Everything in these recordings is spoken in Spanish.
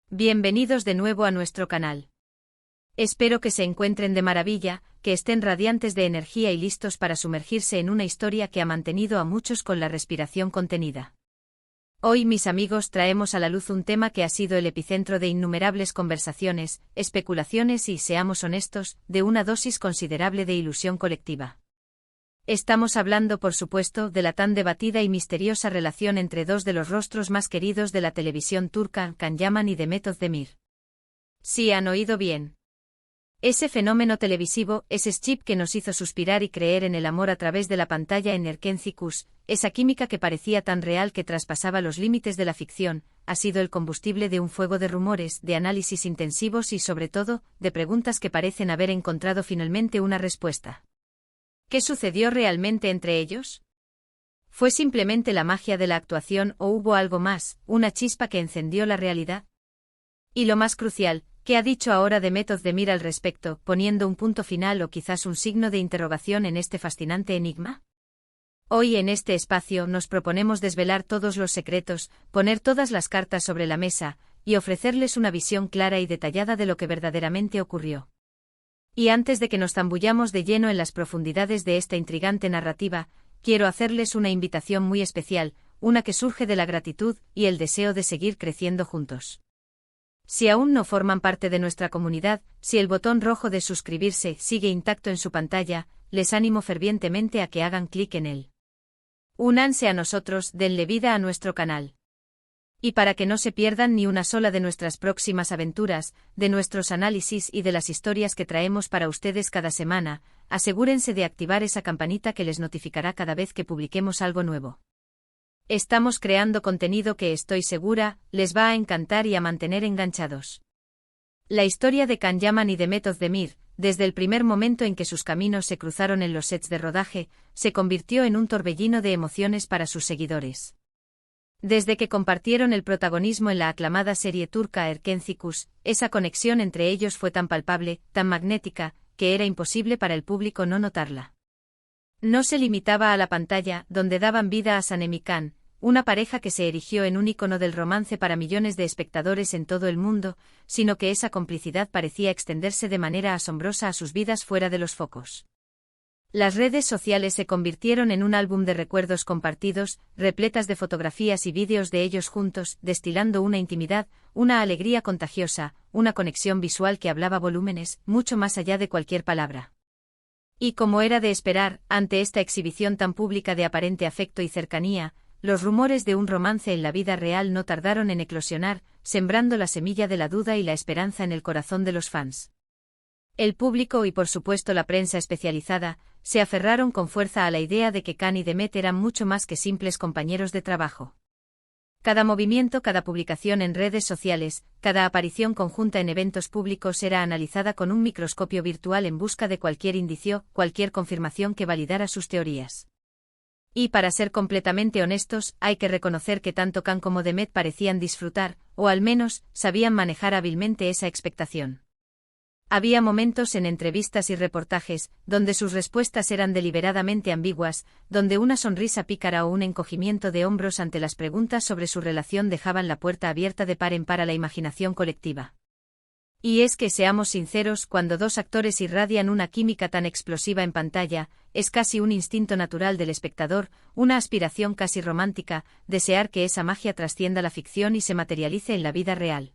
Bienvenidos de nuevo a nuestro canal. Espero que se encuentren de maravilla, que estén radiantes de energía y listos para sumergirse en una historia que ha mantenido a muchos con la respiración contenida. Hoy, mis amigos, traemos a la luz un tema que ha sido el epicentro de innumerables conversaciones, especulaciones y, seamos honestos, de una dosis considerable de ilusión colectiva. Estamos hablando, por supuesto, de la tan debatida y misteriosa relación entre dos de los rostros más queridos de la televisión turca, Can Yaman y Demet Özdemir. Sí, han oído bien. Ese fenómeno televisivo, ese chip que nos hizo suspirar y creer en el amor a través de la pantalla en Erkenci Kuş, esa química que parecía tan real que traspasaba los límites de la ficción, ha sido el combustible de un fuego de rumores, de análisis intensivos y, sobre todo, de preguntas que parecen haber encontrado finalmente una respuesta. ¿Qué sucedió realmente entre ellos? ¿Fue simplemente la magia de la actuación o hubo algo más, una chispa que encendió la realidad? Y lo más crucial, ¿qué ha dicho ahora Demet Özdemir al respecto, poniendo un punto final o quizás un signo de interrogación en este fascinante enigma? Hoy en este espacio nos proponemos desvelar todos los secretos, poner todas las cartas sobre la mesa, y ofrecerles una visión clara y detallada de lo que verdaderamente ocurrió. Y antes de que nos zambullamos de lleno en las profundidades de esta intrigante narrativa, quiero hacerles una invitación muy especial, una que surge de la gratitud y el deseo de seguir creciendo juntos. Si aún no forman parte de nuestra comunidad, si el botón rojo de suscribirse sigue intacto en su pantalla, les animo fervientemente a que hagan clic en él. Únanse a nosotros, denle vida a nuestro canal. Y para que no se pierdan ni una sola de nuestras próximas aventuras, de nuestros análisis y de las historias que traemos para ustedes cada semana, asegúrense de activar esa campanita que les notificará cada vez que publiquemos algo nuevo. Estamos creando contenido que estoy segura, les va a encantar y a mantener enganchados. La historia de Can Yaman y Demet Özdemir, desde el primer momento en que sus caminos se cruzaron en los sets de rodaje, se convirtió en un torbellino de emociones para sus seguidores. Desde que compartieron el protagonismo en la aclamada serie turca Erkenci Kuş, esa conexión entre ellos fue tan palpable, tan magnética, que era imposible para el público no notarla. No se limitaba a la pantalla, donde daban vida a Sanem y Can, una pareja que se erigió en un ícono del romance para millones de espectadores en todo el mundo, sino que esa complicidad parecía extenderse de manera asombrosa a sus vidas fuera de los focos. Las redes sociales se convirtieron en un álbum de recuerdos compartidos, repletas de fotografías y vídeos de ellos juntos, destilando una intimidad, una alegría contagiosa, una conexión visual que hablaba volúmenes, mucho más allá de cualquier palabra. Y como era de esperar, ante esta exhibición tan pública de aparente afecto y cercanía, los rumores de un romance en la vida real no tardaron en eclosionar, sembrando la semilla de la duda y la esperanza en el corazón de los fans. El público y por supuesto la prensa especializada, se aferraron con fuerza a la idea de que Can y Demet eran mucho más que simples compañeros de trabajo. Cada movimiento, cada publicación en redes sociales, cada aparición conjunta en eventos públicos era analizada con un microscopio virtual en busca de cualquier indicio, cualquier confirmación que validara sus teorías. Y para ser completamente honestos, hay que reconocer que tanto Can como Demet parecían disfrutar, o al menos, sabían manejar hábilmente esa expectación. Había momentos en entrevistas y reportajes, donde sus respuestas eran deliberadamente ambiguas, donde una sonrisa pícara o un encogimiento de hombros ante las preguntas sobre su relación dejaban la puerta abierta de par en par a la imaginación colectiva. Y es que, seamos sinceros, cuando dos actores irradian una química tan explosiva en pantalla, es casi un instinto natural del espectador, una aspiración casi romántica, desear que esa magia trascienda la ficción y se materialice en la vida real.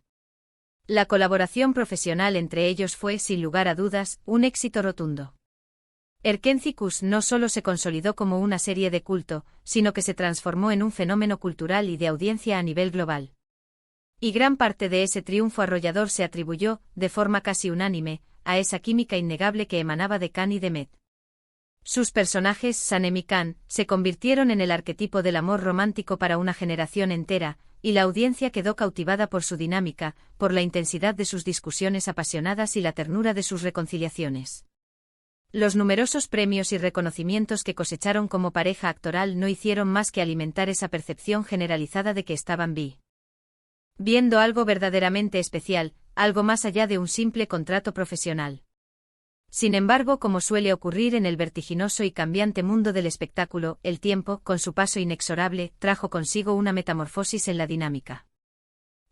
La colaboración profesional entre ellos fue, sin lugar a dudas, un éxito rotundo. Erkenci Kuş no solo se consolidó como una serie de culto, sino que se transformó en un fenómeno cultural y de audiencia a nivel global. Y gran parte de ese triunfo arrollador se atribuyó, de forma casi unánime, a esa química innegable que emanaba de Can y Demet. Sus personajes, Sanem y Can, se convirtieron en el arquetipo del amor romántico para una generación entera, y la audiencia quedó cautivada por su dinámica, por la intensidad de sus discusiones apasionadas y la ternura de sus reconciliaciones. Los numerosos premios y reconocimientos que cosecharon como pareja actoral no hicieron más que alimentar esa percepción generalizada de que estaban viendo algo verdaderamente especial, algo más allá de un simple contrato profesional. Sin embargo, como suele ocurrir en el vertiginoso y cambiante mundo del espectáculo, el tiempo, con su paso inexorable, trajo consigo una metamorfosis en la dinámica.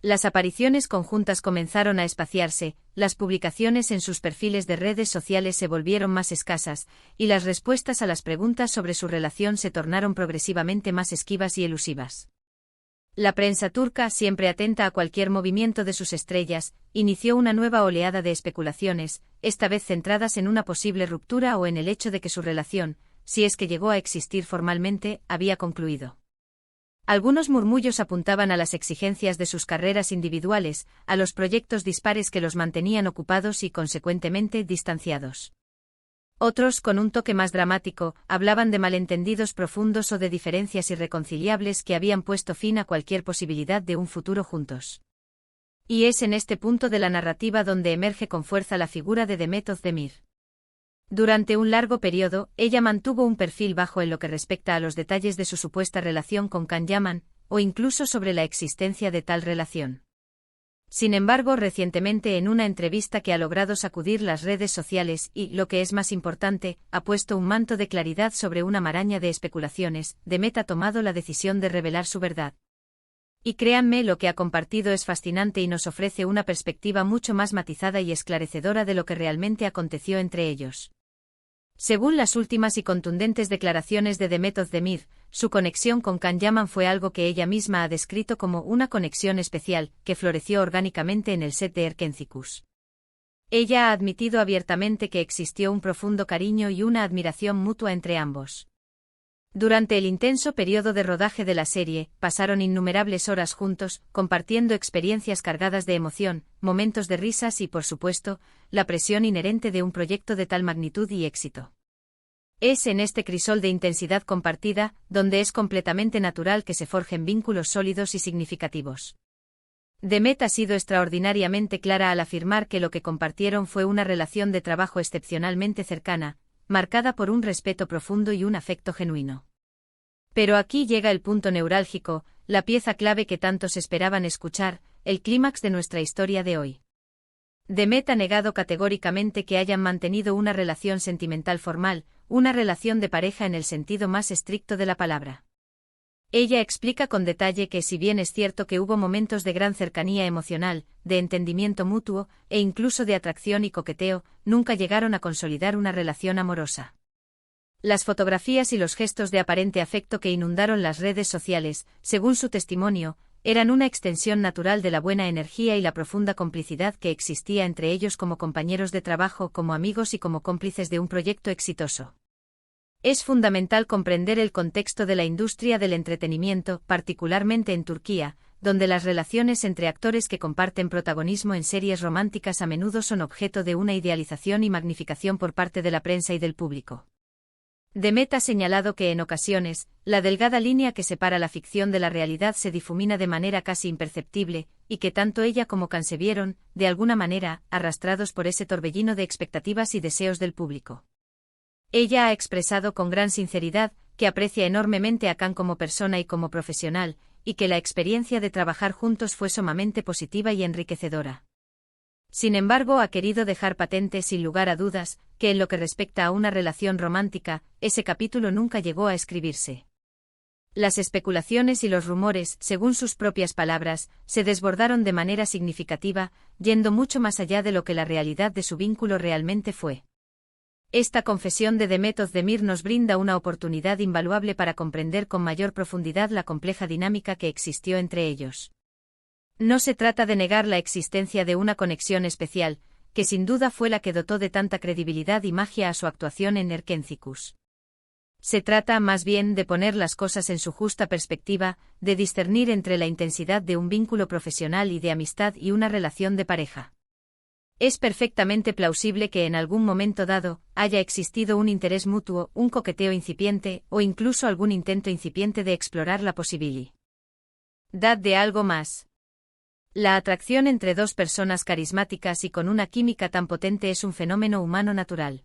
Las apariciones conjuntas comenzaron a espaciarse, las publicaciones en sus perfiles de redes sociales se volvieron más escasas, y las respuestas a las preguntas sobre su relación se tornaron progresivamente más esquivas y elusivas. La prensa turca, siempre atenta a cualquier movimiento de sus estrellas, inició una nueva oleada de especulaciones, esta vez centradas en una posible ruptura o en el hecho de que su relación, si es que llegó a existir formalmente, había concluido. Algunos murmullos apuntaban a las exigencias de sus carreras individuales, a los proyectos dispares que los mantenían ocupados y consecuentemente distanciados. Otros, con un toque más dramático, hablaban de malentendidos profundos o de diferencias irreconciliables que habían puesto fin a cualquier posibilidad de un futuro juntos. Y es en este punto de la narrativa donde emerge con fuerza la figura de Demet Özdemir. Durante un largo periodo, ella mantuvo un perfil bajo en lo que respecta a los detalles de su supuesta relación con Can Yaman, o incluso sobre la existencia de tal relación. Sin embargo, recientemente en una entrevista que ha logrado sacudir las redes sociales y, lo que es más importante, ha puesto un manto de claridad sobre una maraña de especulaciones, Demet ha tomado la decisión de revelar su verdad. Y créanme, lo que ha compartido es fascinante y nos ofrece una perspectiva mucho más matizada y esclarecedora de lo que realmente aconteció entre ellos. Según las últimas y contundentes declaraciones de Demet Özdemir, su conexión con Can Yaman fue algo que ella misma ha descrito como una conexión especial, que floreció orgánicamente en el set de Erkencikus. Ella ha admitido abiertamente que existió un profundo cariño y una admiración mutua entre ambos. Durante el intenso periodo de rodaje de la serie, pasaron innumerables horas juntos, compartiendo experiencias cargadas de emoción, momentos de risas y, por supuesto, la presión inherente de un proyecto de tal magnitud y éxito. Es en este crisol de intensidad compartida, donde es completamente natural que se forjen vínculos sólidos y significativos. Demet ha sido extraordinariamente clara al afirmar que lo que compartieron fue una relación de trabajo excepcionalmente cercana, marcada por un respeto profundo y un afecto genuino. Pero aquí llega el punto neurálgico, la pieza clave que tantos esperaban escuchar, el clímax de nuestra historia de hoy. Demet ha negado categóricamente que hayan mantenido una relación sentimental formal, una relación de pareja en el sentido más estricto de la palabra. Ella explica con detalle que si bien es cierto que hubo momentos de gran cercanía emocional, de entendimiento mutuo, e incluso de atracción y coqueteo, nunca llegaron a consolidar una relación amorosa. Las fotografías y los gestos de aparente afecto que inundaron las redes sociales, según su testimonio, eran una extensión natural de la buena energía y la profunda complicidad que existía entre ellos como compañeros de trabajo, como amigos y como cómplices de un proyecto exitoso. Es fundamental comprender el contexto de la industria del entretenimiento, particularmente en Turquía, donde las relaciones entre actores que comparten protagonismo en series románticas a menudo son objeto de una idealización y magnificación por parte de la prensa y del público. Demet ha señalado que en ocasiones, la delgada línea que separa la ficción de la realidad se difumina de manera casi imperceptible, y que tanto ella como Can se vieron, de alguna manera, arrastrados por ese torbellino de expectativas y deseos del público. Ella ha expresado con gran sinceridad que aprecia enormemente a Can como persona y como profesional, y que la experiencia de trabajar juntos fue sumamente positiva y enriquecedora. Sin embargo, ha querido dejar patente sin lugar a dudas, que en lo que respecta a una relación romántica, ese capítulo nunca llegó a escribirse. Las especulaciones y los rumores, según sus propias palabras, se desbordaron de manera significativa, yendo mucho más allá de lo que la realidad de su vínculo realmente fue. Esta confesión de Demet Özdemir nos brinda una oportunidad invaluable para comprender con mayor profundidad la compleja dinámica que existió entre ellos. No se trata de negar la existencia de una conexión especial, que sin duda fue la que dotó de tanta credibilidad y magia a su actuación en Erkencikus. Se trata más bien de poner las cosas en su justa perspectiva, de discernir entre la intensidad de un vínculo profesional y de amistad y una relación de pareja. Es perfectamente plausible que en algún momento dado haya existido un interés mutuo, un coqueteo incipiente, o incluso algún intento incipiente de explorar la posibilidad de algo más. La atracción entre dos personas carismáticas y con una química tan potente es un fenómeno humano natural.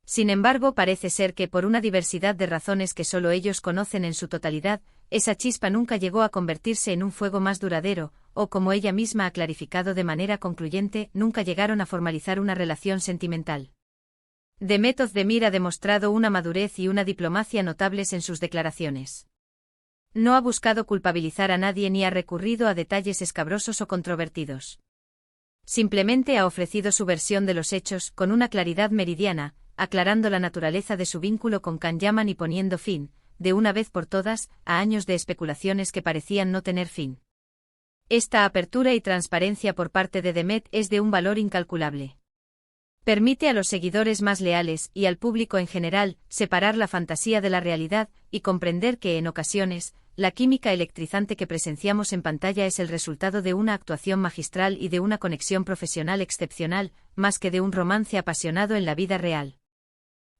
Sin embargo, parece ser que por una diversidad de razones que solo ellos conocen en su totalidad, esa chispa nunca llegó a convertirse en un fuego más duradero, o como ella misma ha clarificado de manera concluyente, nunca llegaron a formalizar una relación sentimental. Demet Özdemir ha demostrado una madurez y una diplomacia notables en sus declaraciones. No ha buscado culpabilizar a nadie ni ha recurrido a detalles escabrosos o controvertidos. Simplemente ha ofrecido su versión de los hechos con una claridad meridiana, aclarando la naturaleza de su vínculo con Can Yaman y poniendo fin, de una vez por todas, a años de especulaciones que parecían no tener fin. Esta apertura y transparencia por parte de Demet es de un valor incalculable. Permite a los seguidores más leales y al público en general separar la fantasía de la realidad y comprender que en ocasiones, la química electrizante que presenciamos en pantalla es el resultado de una actuación magistral y de una conexión profesional excepcional, más que de un romance apasionado en la vida real.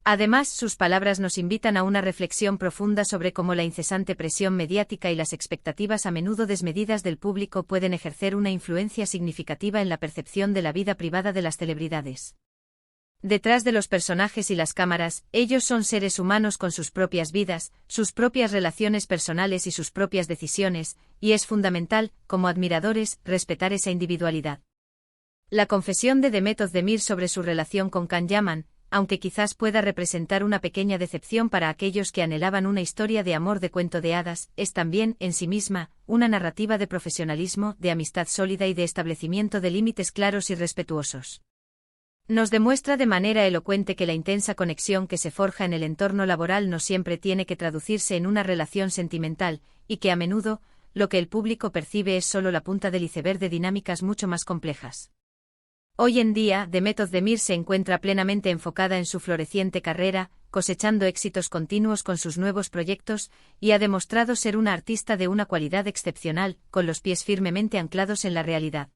Además, sus palabras nos invitan a una reflexión profunda sobre cómo la incesante presión mediática y las expectativas a menudo desmedidas del público pueden ejercer una influencia significativa en la percepción de la vida privada de las celebridades. Detrás de los personajes y las cámaras, ellos son seres humanos con sus propias vidas, sus propias relaciones personales y sus propias decisiones, y es fundamental, como admiradores, respetar esa individualidad. La confesión de Demet Özdemir sobre su relación con Can Yaman, aunque quizás pueda representar una pequeña decepción para aquellos que anhelaban una historia de amor de cuento de hadas, es también, en sí misma, una narrativa de profesionalismo, de amistad sólida y de establecimiento de límites claros y respetuosos. Nos demuestra de manera elocuente que la intensa conexión que se forja en el entorno laboral no siempre tiene que traducirse en una relación sentimental, y que a menudo, lo que el público percibe es solo la punta del iceberg de dinámicas mucho más complejas. Hoy en día, Demet Özdemir se encuentra plenamente enfocada en su floreciente carrera, cosechando éxitos continuos con sus nuevos proyectos, y ha demostrado ser una artista de una cualidad excepcional, con los pies firmemente anclados en la realidad.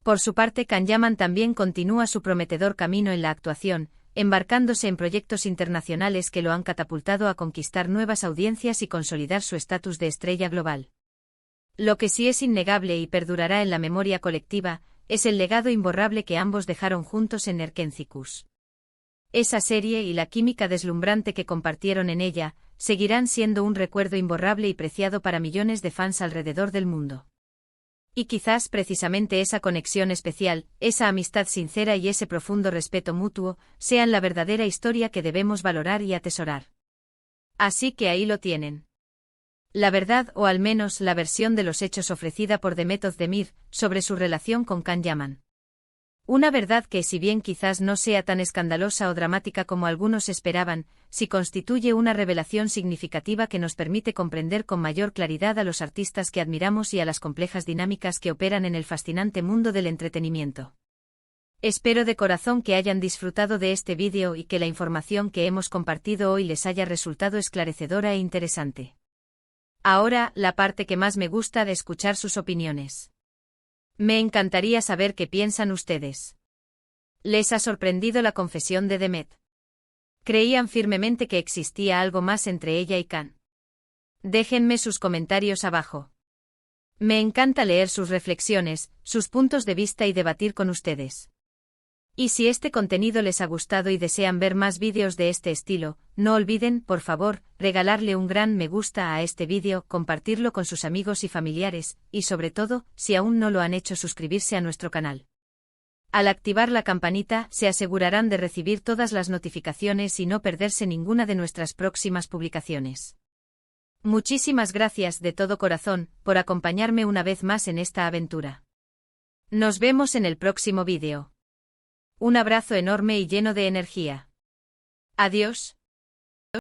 Por su parte, Can Yaman también continúa su prometedor camino en la actuación, embarcándose en proyectos internacionales que lo han catapultado a conquistar nuevas audiencias y consolidar su estatus de estrella global. Lo que sí es innegable y perdurará en la memoria colectiva, es el legado imborrable que ambos dejaron juntos en Erkenciskus. Esa serie y la química deslumbrante que compartieron en ella, seguirán siendo un recuerdo imborrable y preciado para millones de fans alrededor del mundo. Y quizás precisamente esa conexión especial, esa amistad sincera y ese profundo respeto mutuo, sean la verdadera historia que debemos valorar y atesorar. Así que ahí lo tienen. La verdad, o al menos la versión de los hechos ofrecida por Demet Özdemir, sobre su relación con Can Yaman. Una verdad que, si bien quizás no sea tan escandalosa o dramática como algunos esperaban, sí constituye una revelación significativa que nos permite comprender con mayor claridad a los artistas que admiramos y a las complejas dinámicas que operan en el fascinante mundo del entretenimiento. Espero de corazón que hayan disfrutado de este vídeo y que la información que hemos compartido hoy les haya resultado esclarecedora e interesante. Ahora, la parte que más me gusta de escuchar sus opiniones. Me encantaría saber qué piensan ustedes. ¿Les ha sorprendido la confesión de Demet? ¿Creían firmemente que existía algo más entre ella y Can? Déjenme sus comentarios abajo. Me encanta leer sus reflexiones, sus puntos de vista y debatir con ustedes. Y si este contenido les ha gustado y desean ver más vídeos de este estilo, no olviden, por favor, regalarle un gran me gusta a este vídeo, compartirlo con sus amigos y familiares, y sobre todo, si aún no lo han hecho, suscribirse a nuestro canal. Al activar la campanita, se asegurarán de recibir todas las notificaciones y no perderse ninguna de nuestras próximas publicaciones. Muchísimas gracias de todo corazón por acompañarme una vez más en esta aventura. Nos vemos en el próximo vídeo. Un abrazo enorme y lleno de energía. Adiós.